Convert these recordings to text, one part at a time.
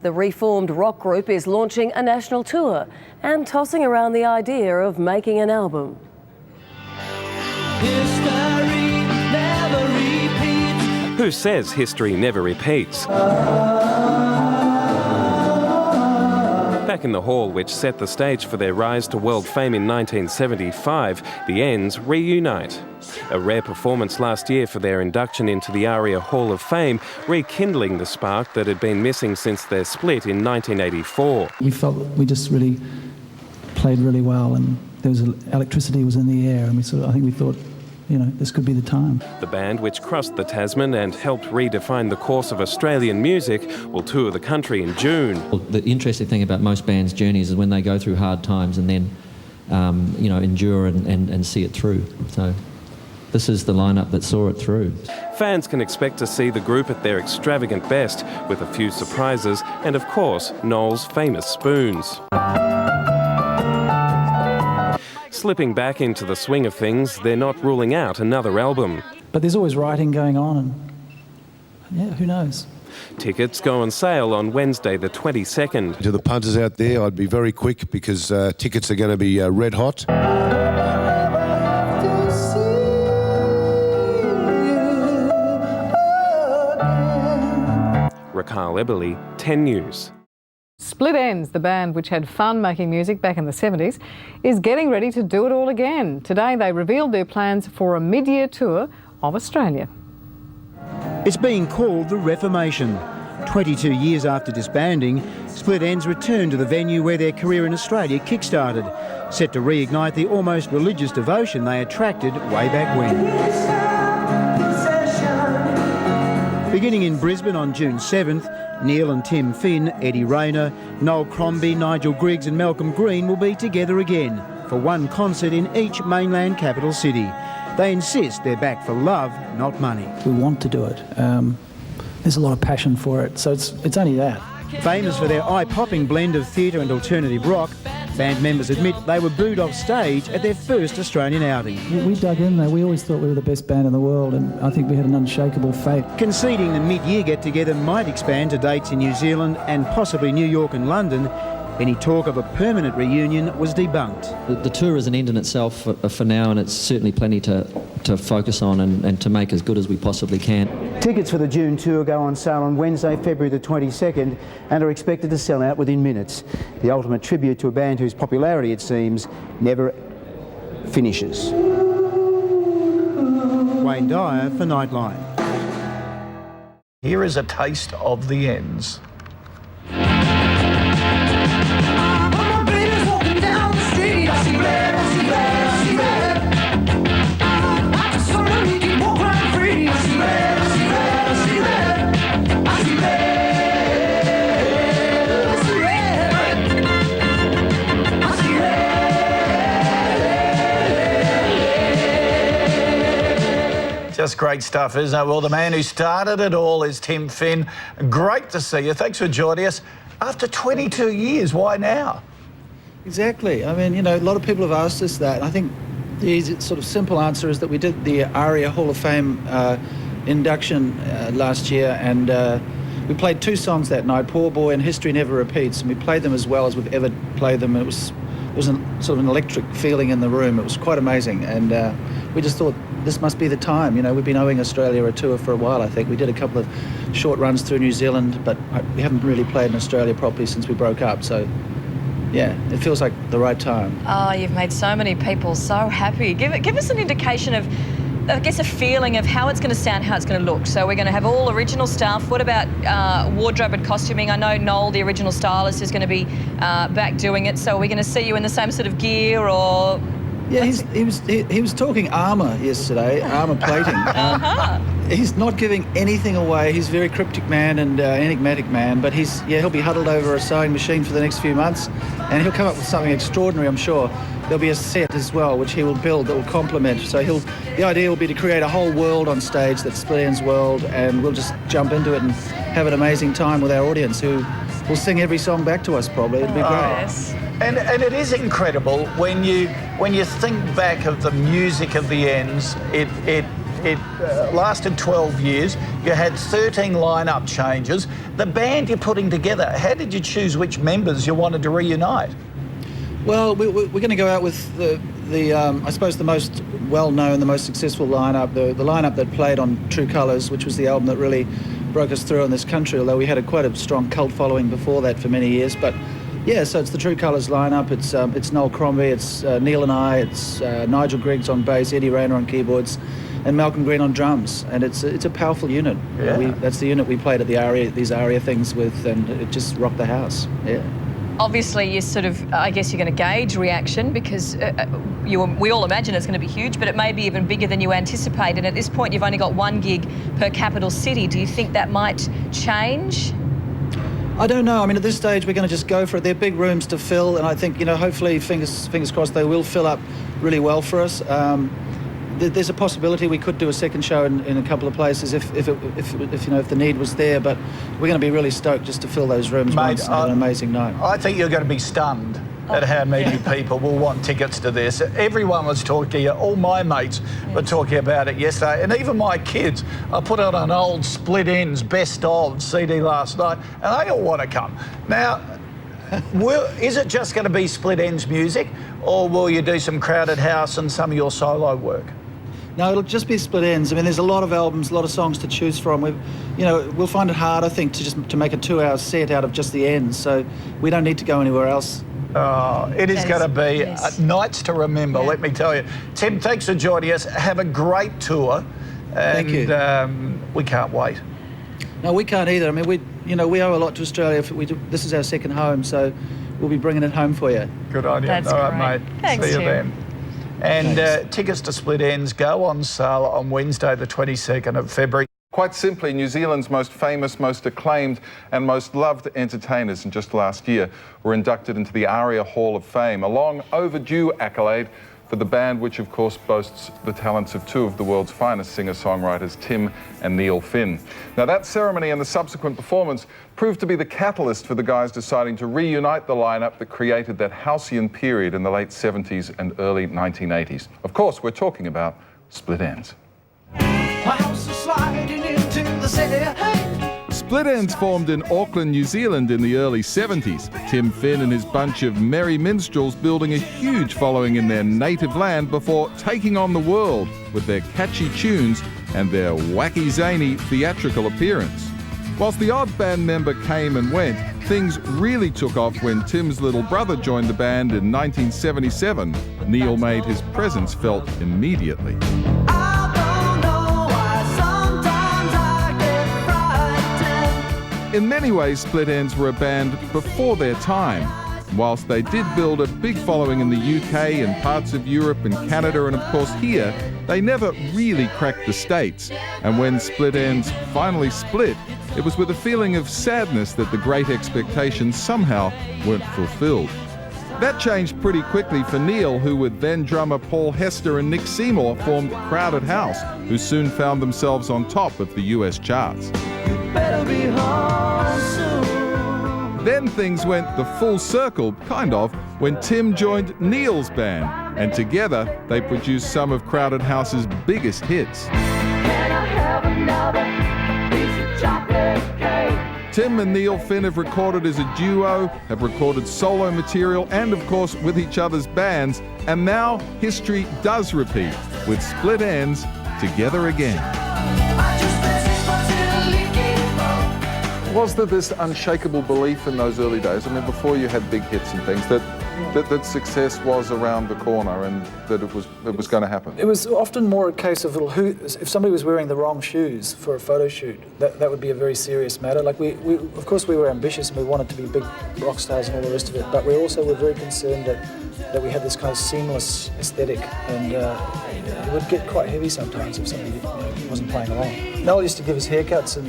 The reformed rock group is launching a national tour and tossing around the idea of making an album. History never repeats. Who says history never repeats? Back in the hall which set the stage for their rise to world fame in 1975, the Enz reunite. A rare performance last year for their induction into the ARIA Hall of Fame, rekindling the spark that had been missing since their split in 1984. We felt we just really played really well, and there was electricity was in the air, and I think we thought, you know, this could be the time. The band, which crossed the Tasman and helped redefine the course of Australian music, will tour the country in June. Well, the interesting thing about most bands' journeys is when they go through hard times and then, endure and see it through. So this is the lineup that saw it through. Fans can expect to see the group at their extravagant best, with a few surprises and, of course, Noel's famous spoons. Slipping back into the swing of things, they're not ruling out another album. But there's always writing going on, and yeah, who knows? Tickets go on sale on Wednesday the 22nd. To the punters out there, I'd be very quick because tickets are going to be red hot. Raquel Eberly, 10 News. Split Enz, the band which had fun making music back in the 70s, is getting ready to do it all again. Today they revealed their plans for a mid-year tour of Australia. It's being called the Reformation. 22 years after disbanding, Split Enz returned to the venue where their career in Australia kick-started, set to reignite the almost religious devotion they attracted way back when. Beginning in Brisbane on June 7th, Neil and Tim Finn, Eddie Rayner, Noel Crombie, Nigel Griggs and Malcolm Green will be together again for one concert in each mainland capital city. They insist they're back for love, not money. We want to do it. There's a lot of passion for it, so it's only that. Famous for their eye-popping blend of theatre and alternative rock, band members admit they were booed off stage at their first Australian outing. We dug in there. We always thought we were the best band in the world, and I think we had an unshakable faith. Conceding the mid-year get-together might expand to dates in New Zealand and possibly New York and London, any talk of a permanent reunion was debunked. The tour is an end in itself for now, and it's certainly plenty to focus on and to make as good as we possibly can. Tickets for the June tour go on sale on Wednesday, February the 22nd, and are expected to sell out within minutes. The ultimate tribute to a band whose popularity, it seems, never finishes. Wayne Dyer for Nightline. Here is a taste of the Enz. Just great stuff, isn't it? Well, the man who started it all is Tim Finn. Great to see you. Thanks for joining us. After 22 years, why now? Exactly. I mean, you know, a lot of people have asked us that. I think the easy, sort of simple answer is that we did the ARIA Hall of Fame induction last year, and we played two songs that night, Poor Boy and History Never Repeats, and we played them as well as we've ever played them. It was sort of an electric feeling in the room. It was quite amazing, and we just thought this must be the time. You know, we've been owing Australia a tour for a while, I think. We did a couple of short runs through New Zealand, but we haven't really played in Australia properly since we broke up, so yeah, it feels like the right time. Oh, you've made so many people so happy. Give us an indication of, I guess, a feeling of how it's going to sound, how it's going to look. So we're going to have all original stuff. What about wardrobe and costuming? I know Noel, the original stylist, is going to be back doing it. So are we going to see you in the same sort of gear, or...? Yeah, he was talking armour yesterday, armour plating. He's not giving anything away. He's a very cryptic man and enigmatic man, but he'll be huddled over a sewing machine for the next few months, and he'll come up with something extraordinary, I'm sure. There'll be a set as well, which he will build that will complement. So the idea will be to create a whole world on stage that's Split Enz world, and we'll just jump into it and have an amazing time with our audience, who will sing every song back to us probably. It'll be great. Yes. And it is incredible when you think back of the music of the Enz. It It lasted 12 years. You had 13 lineup changes. The band you're putting together, how did you choose which members you wanted to reunite? Well, we're going to go out with the I suppose the most well-known, the most successful lineup, the lineup that played on True Colours, which was the album that really broke us through in this country, although we had quite a strong cult following before that for many years. But yeah, so it's the True Colours lineup. It's Noel Crombie, it's Neil and I, it's Nigel Griggs on bass, Eddie Rayner on keyboards, and Malcolm Green on drums. And it's a powerful unit. Yeah. That's the unit we played at the ARIA, these ARIA things with, and it just rocked the house. Yeah. Obviously, you sort of, I guess you're going to gauge reaction because we all imagine it's going to be huge, but it may be even bigger than you anticipated. At this point, you've only got one gig per capital city. Do you think that might change? I don't know. I mean, at this stage, we're going to just go for it. They're big rooms to fill, and I think, hopefully, fingers crossed, they will fill up really well for us. There's a possibility we could do a second show in a couple of places if the need was there, but we're going to be really stoked just to fill those rooms. Mate, once and have an amazing night. I think you're going to be stunned at how many people will want tickets to this. Everyone was talking to you. All my mates were talking about it yesterday, and even my kids. I put out an old Split Enz best of CD last night, and they all want to come. Now, is it just going to be Split Enz music, or will you do some Crowded House and some of your solo work? No, it'll just be Split Enz. I mean, there's a lot of albums, a lot of songs to choose from. We'll find it hard, I think, to make a 2-hour set out of just the Enz. So we don't need to go anywhere else. Oh, it is going to be nights to remember, let me tell you. Tim, thanks for joining us. Have a great tour. Thank you. We can't wait. No, we can't either. I mean, we owe a lot to Australia. This is our second home, so we'll be bringing it home for you. Good on you. That's All great. right, mate. Thanks, See you Tim. then. And tickets to Split Enz go on sale on Wednesday, the 22nd of February. Quite simply, New Zealand's most famous, most acclaimed and most loved entertainers in just last year were inducted into the ARIA Hall of Fame, a long overdue accolade for the band which of course boasts the talents of two of the world's finest singer-songwriters, Tim and Neil Finn. Now that ceremony and the subsequent performance proved to be the catalyst for the guys deciding to reunite the lineup that created that halcyon period in the late 70s and early 1980s. Of course, we're talking about Split Enz. My house is sliding into the city. Hey! Split Enz formed in Auckland, New Zealand in the early 70s. Tim Finn and his bunch of merry minstrels building a huge following in their native land before taking on the world with their catchy tunes and their wacky, zany theatrical appearance. Whilst the odd band member came and went, things really took off when Tim's little brother joined the band in 1977. Neil made his presence felt immediately. In many ways, Split Enz were a band before their time. Whilst they did build a big following in the UK and parts of Europe and Canada and of course here, they never really cracked the States. And when Split Enz finally split, it was with a feeling of sadness that the great expectations somehow weren't fulfilled. That changed pretty quickly for Neil, who with then drummer Paul Hester and Nick Seymour formed Crowded House, who soon found themselves on top of the US charts. Better be home soon. Then things went the full circle, kind of, when Tim joined Neil's band, and together they produced some of Crowded House's biggest hits. Can I have another piece of chocolate cake? Tim and Neil Finn have recorded as a duo, have recorded solo material, and of course with each other's bands, and now history does repeat, with Split Enz together again. I just Was there this unshakable belief in those early days, I mean, before you had big hits and things, that success was around the corner and that it was going to happen? It was often more a case of if somebody was wearing the wrong shoes for a photo shoot, that would be a very serious matter. Like we of course we were ambitious and we wanted to be big rock stars and all the rest of it, but we also were very concerned that we had this kind of seamless aesthetic, and it would get quite heavy sometimes if somebody wasn't playing along. Noel used to give us haircuts, and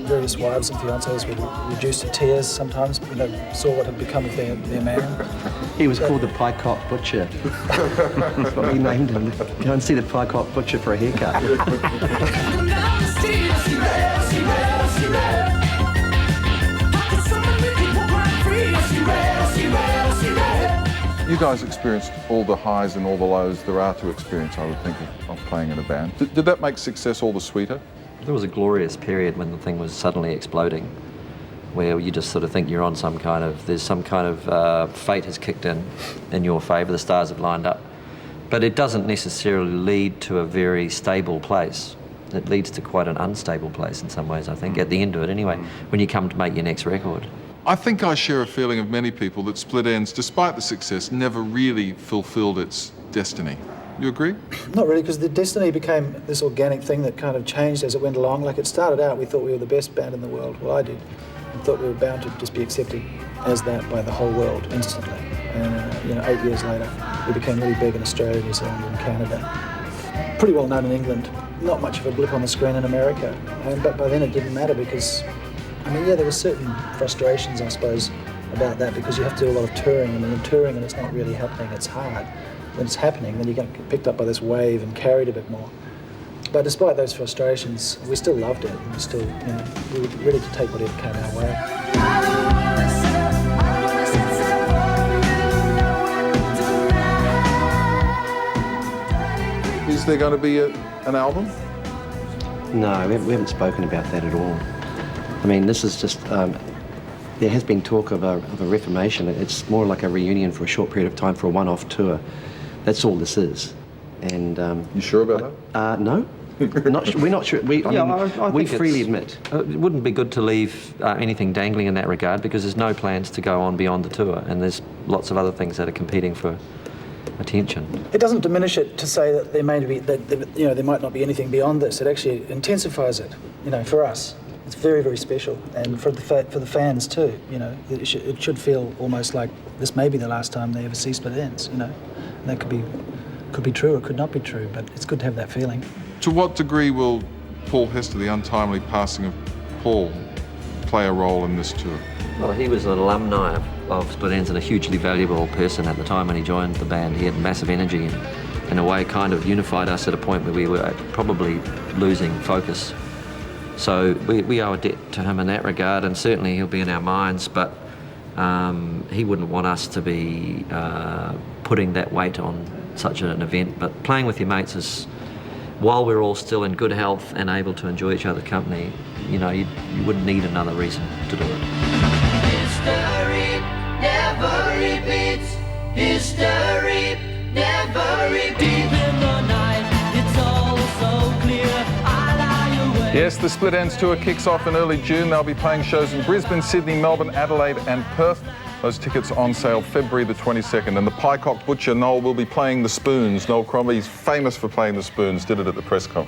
various wives and fiancés would reduce to tears sometimes, saw what had become of their man. He was called the Pie-Cop Butcher. That's what we named him. Go and see the Pie-Cop Butcher for a haircut. New You guys experienced all the highs and all the lows there are to experience, I would think, of playing in a band. Did that make success all the sweeter? There was a glorious period when the thing was suddenly exploding, where you just sort of think you're on some kind of, there's some kind of fate has kicked in your favour, the stars have lined up. But it doesn't necessarily lead to a very stable place. It leads to quite an unstable place in some ways, I think, at the end of it anyway, when you come to make your next record. I think I share a feeling of many people that Split Enz, despite the success, never really fulfilled its destiny. You agree? Not really, because the destiny became this organic thing that kind of changed as it went along. Like, it started out, we thought we were the best band in the world. Well, I did. We thought we were bound to just be accepted as that by the whole world instantly. And 8 years later, we became really big in Australia, New Zealand and Canada. Pretty well known in England. Not much of a blip on the screen in America. But by then it didn't matter because, there were certain frustrations, I suppose, about that, because you have to do a lot of touring. You're touring and it's not really happening, it's hard. When it's happening, then you get picked up by this wave and carried a bit more. But despite those frustrations, we still loved it, and we were ready to take whatever came our way. Is there going to be an album? No, we haven't spoken about that at all. This is just, there has been talk of a reformation. It's more like a reunion for a short period of time for a one-off tour. That's all this is. And you sure about that? No, we're not sure. We freely admit. It wouldn't be good to leave anything dangling in that regard, because there's no plans to go on beyond the tour, and there's lots of other things that are competing for attention. It doesn't diminish it to say that there might not be anything beyond this. It actually intensifies it. For us, it's very, very special, and for the fans too. It should feel almost like this may be the last time they ever see Split Enz. And that could be true or could not be true, but it's good to have that feeling. To what degree will Paul Hester, the untimely passing of Paul, play a role in this tour? Well, he was an alumni of Split Enz and a hugely valuable person at the time when he joined the band. He had massive energy and, in a way, kind of unified us at a point where we were probably losing focus. So we owe a debt to him in that regard, and certainly he'll be in our minds, but he wouldn't want us to be putting that weight on such an event. But playing with your mates is, while we're all still in good health and able to enjoy each other's company, you wouldn't need another reason to do it. History never repeats. History never repeats. Deep in the night, it's all so clear. I lie awake. Yes, the Split Enz tour kicks off in early June. They'll be playing shows in Brisbane, Sydney, Melbourne, Adelaide and Perth. Those tickets on sale February the 22nd. And the Pie Cock Butcher, Noel, will be playing the spoons. Noel Crombie's famous for playing the spoons, did it at the press conference.